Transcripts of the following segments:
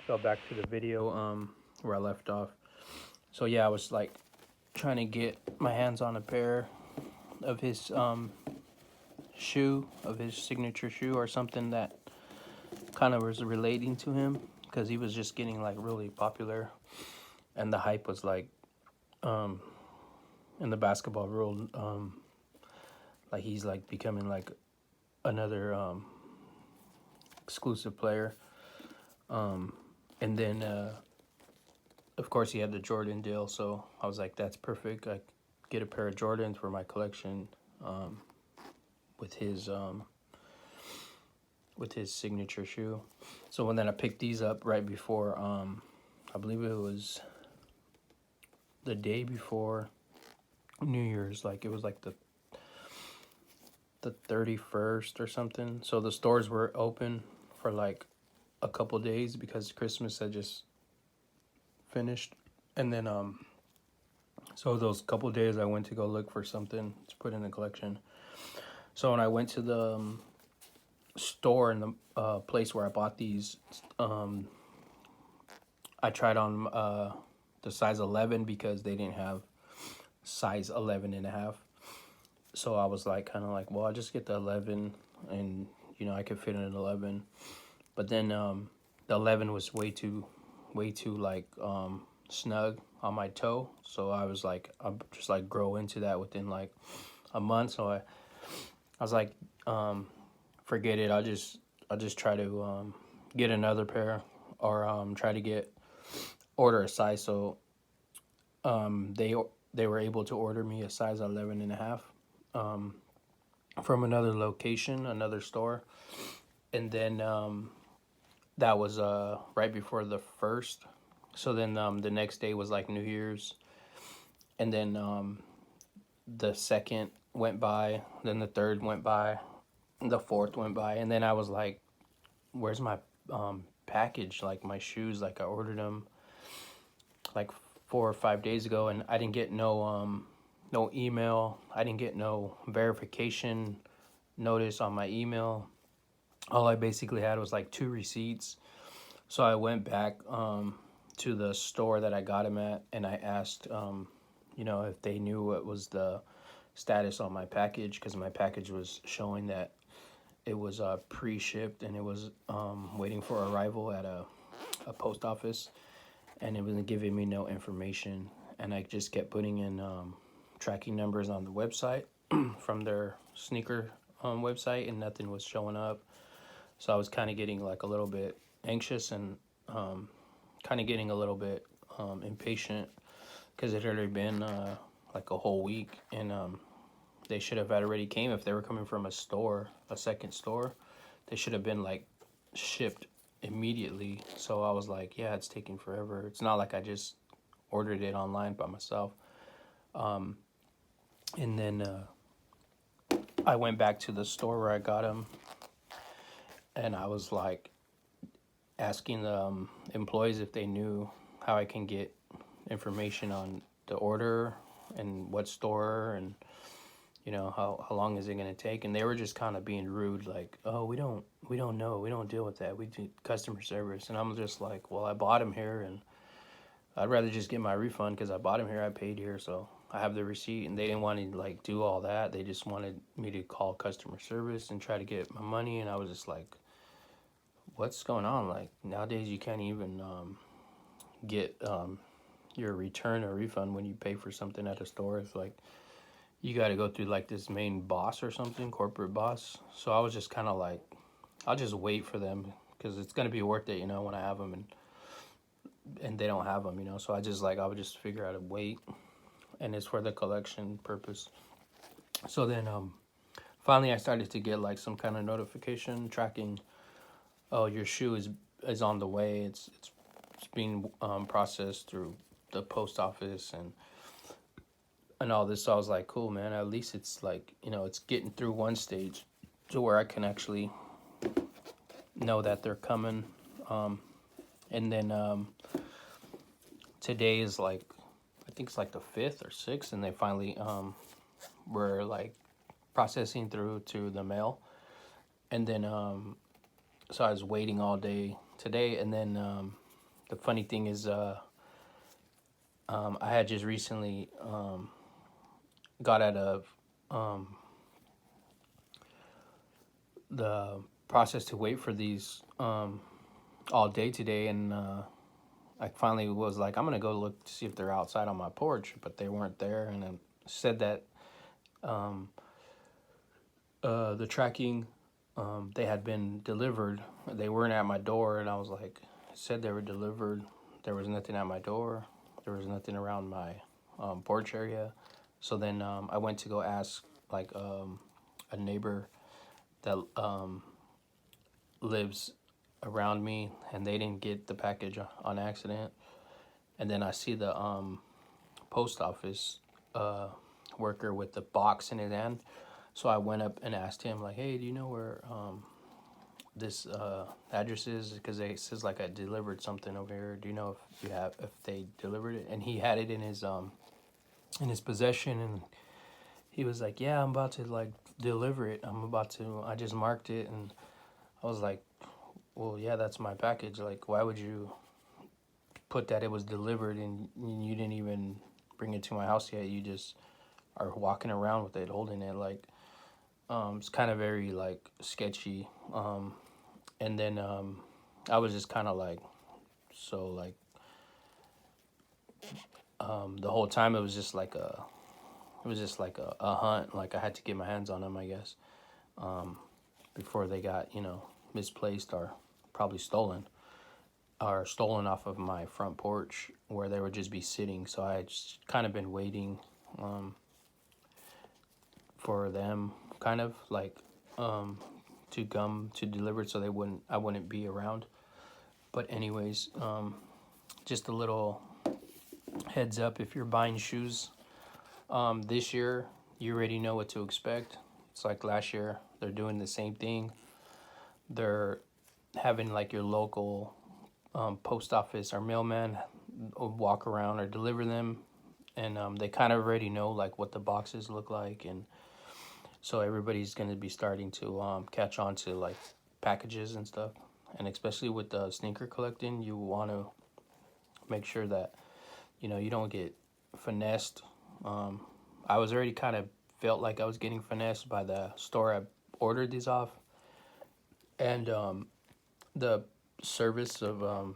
So back to the video where I left off. So yeah, I was like trying to get my hands on a pair of his shoe, of his signature shoe, or something that kind of was relating to him, because he was just getting like really popular, and the hype was like um in the basketball world, like he's like becoming like another exclusive player. And then of course he had the Jordan deal, so I was like, that's perfect. I get a pair of Jordans for my collection, um, with his um, with his signature shoe. So when then I picked these up right before, I believe it was the day before New Year's, like it was like the 31st or something. So the stores were open for like a couple days because Christmas had just finished. And then so those couple days I went to go look for something to put in the collection. So when I went to the store in the place where I bought these, um, I tried on the size 11 because they didn't have size 11 and a half. So I was like, kind of like, well, I'll just get the 11, and I could fit in an 11. But then the 11 was way too like snug on my toe. So I was like, I'm just like grow into that within like a month. So I was like, forget it. I'll just try to get another pair, or try to order a size. So they were able to order me a size 11 and a half, from another location, another store. And then that was right before the first. So then the next day was like New Year's, and then the second went by, then the third went by, the fourth went by, and then I was like, where's my package, like my shoes? Like I ordered them like 4 or 5 days ago, and I didn't get no email. I didn't get no verification notice on my email. All I basically had was like two receipts. So I went back to the store that I got them at, and I asked, if they knew what was the status on my package, because my package was showing that it was pre-shipped, and it was waiting for arrival at a post office, and it wasn't giving me no information. And I just kept putting in tracking numbers on the website from their sneaker website, and nothing was showing up. So I was kind of getting like a little bit anxious, and kind of getting a little bit impatient, because it had already been like a whole week, and they should have already came. If they were coming from a store, a second store, they should have been like shipped immediately. So I was like, yeah, it's taking forever. It's not like I just ordered it online by myself. And then I went back to the store where I got them, and I was like asking the employees if they knew how I can get information on the order and what store, and how long is it going to take. And they were just kind of being rude, like, oh, we don't know, we don't deal with that, we do customer service. And I'm just like, well, I bought them here, and I'd rather just get my refund, because I bought them here, I paid here, so I have the receipt. And they didn't want to like do all that. They just wanted me to call customer service and try to get my money. And I was just like, what's going on? Like, nowadays you can't even get your return or refund when you pay for something at a store. It's like you got to go through like this main boss or something, corporate boss. So I was just kind of like, I'll just wait for them, because it's gonna be worth it, when I have them, and they don't have them, So I would just figure out a wait, and it's for the collection purpose. So then finally I started to get like some kind of notification tracking, oh, your shoe is on the way. It's being processed through the post office, and all this. So I was like, cool, man. At least it's like, it's getting through one stage to where I can actually know that they're coming. And then today is like, I think it's like the 5th or 6th, and they finally were like processing through to the mail. And then so I was waiting all day today, and then the funny thing is, I had just recently got out of the process to wait for these all day today, and I finally was like, I'm gonna go look to see if they're outside on my porch, but they weren't there, and it said that the tracking, they had been delivered. They weren't at my door, and I was like, it said they were delivered. There was nothing at my door. There was nothing around my porch area. So then I went to go ask like a neighbor that lives around me, and they didn't get the package on accident. And then I see the post office worker with the box in his hand. So I went up and asked him, like, hey, do you know where this address is? Because it says like I delivered something over here. Do you know if they delivered it? And he had it in his possession, and he was like, yeah, I'm about to like deliver it. I just marked it. And I was like, well, yeah, that's my package. Like, why would you put that it was delivered and you didn't even bring it to my house yet? You just are walking around with it, holding it. Like, it's kind of very like sketchy. And then I was just kind of like, so like the whole time it was just like a hunt. Like I had to get my hands on them, I guess, before they got misplaced or probably stolen off of my front porch where they would just be sitting. So I just kind of been waiting for them, kind of like to come to deliver it, so I wouldn't be around. But anyways, just a little heads up, if you're buying shoes this year, you already know what to expect. It's like last year, they're doing the same thing. They're having like your local post office or mailman walk around or deliver them, and they kind of already know like what the boxes look like, and so everybody's going to be starting to catch on to like packages and stuff. And especially with the sneaker collecting, you want to make sure that you don't get finessed. I was already kind of felt like I was getting finessed by the store I ordered these off, and the service of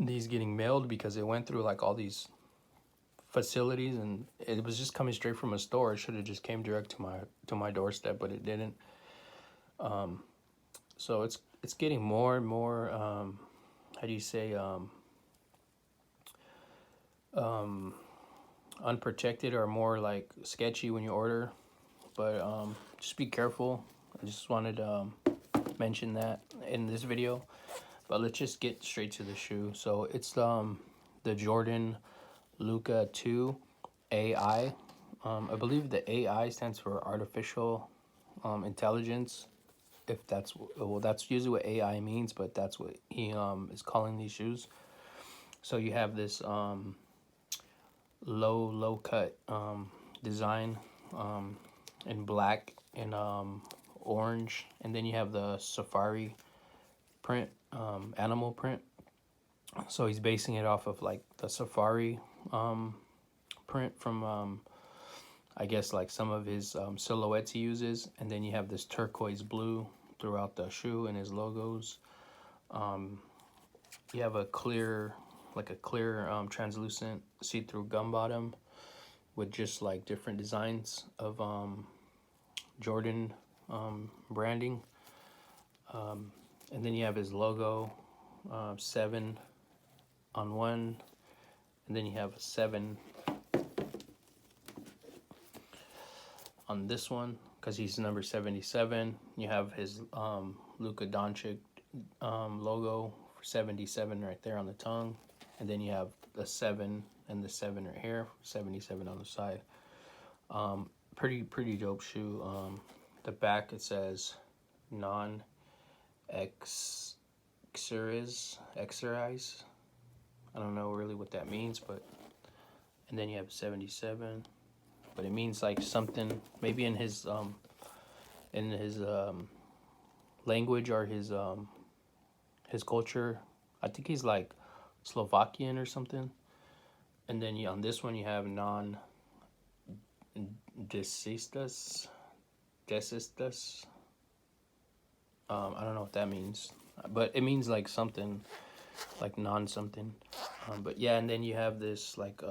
these getting mailed, because it went through like all these facilities, and it was just coming straight from a store. It should have just came direct to my doorstep, but it didn't. So it's getting more and more how do you say unprotected, or more like sketchy when you order. But just be careful. I just wanted to mention that in this video. But let's just get straight to the shoe. So it's the Jordan Luca 2 AI. I believe the AI stands for artificial intelligence. If that's usually what AI means, but that's what he is calling these shoes. So you have this low cut design in black and orange, and then you have the safari print, animal print. So he's basing it off of like the safari print from I guess like some of his silhouettes he uses, and then you have this turquoise blue throughout the shoe and his logos. You have a clear translucent see-through gum bottom with just like different designs of Jordan branding, and then you have his logo, 7 on one, and then you have a 7 on this one because he's number 77. You have his Luka Doncic logo for 77 right there on the tongue, and then you have the 7 and the 7 right here, 77 on the side. Pretty dope shoe. The back, it says exercise. I don't know really what that means, but, and then you have 77, but it means like something maybe in his language or his culture. I think he's like Slovakian or something. And then on this one you have non desistas. Desistas. I don't know what that means, but it means like something, like non something. But yeah, and then you have this like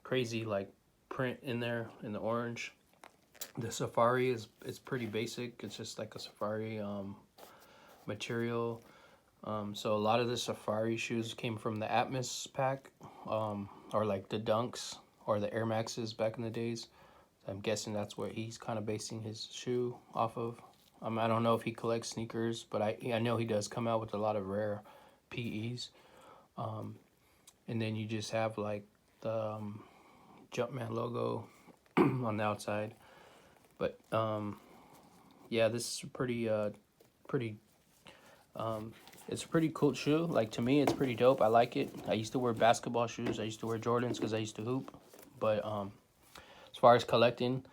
crazy like print in there in the orange. The safari is it's pretty basic. It's just like a safari material. So a lot of the safari shoes came from the Atmos pack, or like the Dunks or the Air Maxes back in the days. I'm guessing that's what he's kind of basing his shoe off of. I don't know if he collects sneakers, but I know he does come out with a lot of rare PEs. And then you just have like the Jumpman logo on the outside. But yeah, this is pretty it's a pretty cool shoe. Like, to me, it's pretty dope. I like it. I used to wear basketball shoes. I used to wear Jordans because I used to hoop. But as far as collecting,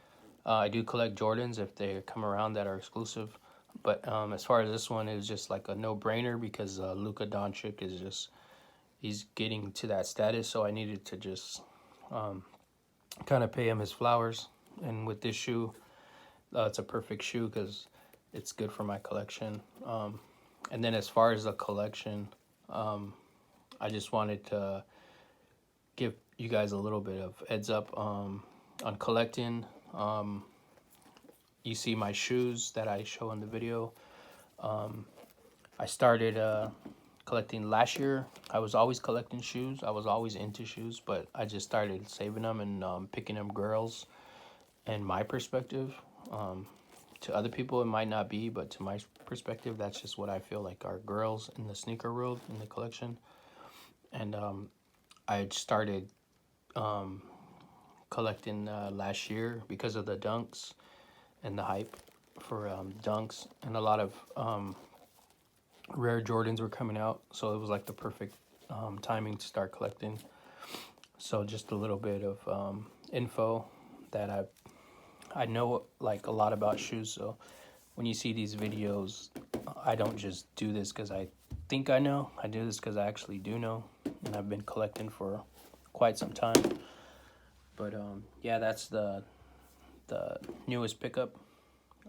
I do collect Jordans if they come around that are exclusive. But as far as this one, it was just like a no-brainer because Luka Doncic is just, he's getting to that status. So I needed to just kind of pay him his flowers. And with this shoe, it's a perfect shoe because it's good for my collection. And then as far as the collection, I just wanted to give you guys a little bit of heads up on collecting. You see my shoes that I show in the video. I started collecting last year. I was always collecting shoes. I was always into shoes, but I just started saving them and picking them grails. And my perspective, to other people it might not be, but to my perspective, that's just what I feel like are grails in the sneaker world, in the collection. And I started collecting last year because of the Dunks and the hype for Dunks, and a lot of rare Jordans were coming out, so it was like the perfect timing to start collecting. So just a little bit of info that I know like a lot about shoes. So when you see these videos, I don't just do this because I think I know. I do this because I actually do know, and I've been collecting for quite some time. But yeah, that's the newest pickup.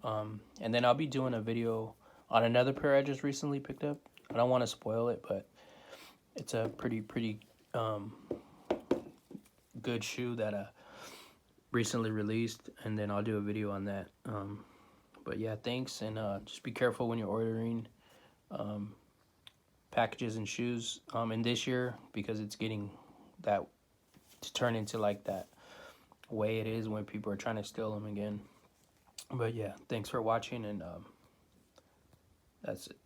And then I'll be doing a video on another pair I just recently picked up. I don't want to spoil it, but it's a pretty good shoe that I recently released, and then I'll do a video on that. But yeah, thanks, and just be careful when you're ordering packages and shoes in this year, because it's getting that to turn into like that way it is when people are trying to steal them again. But yeah, thanks for watching, and that's it.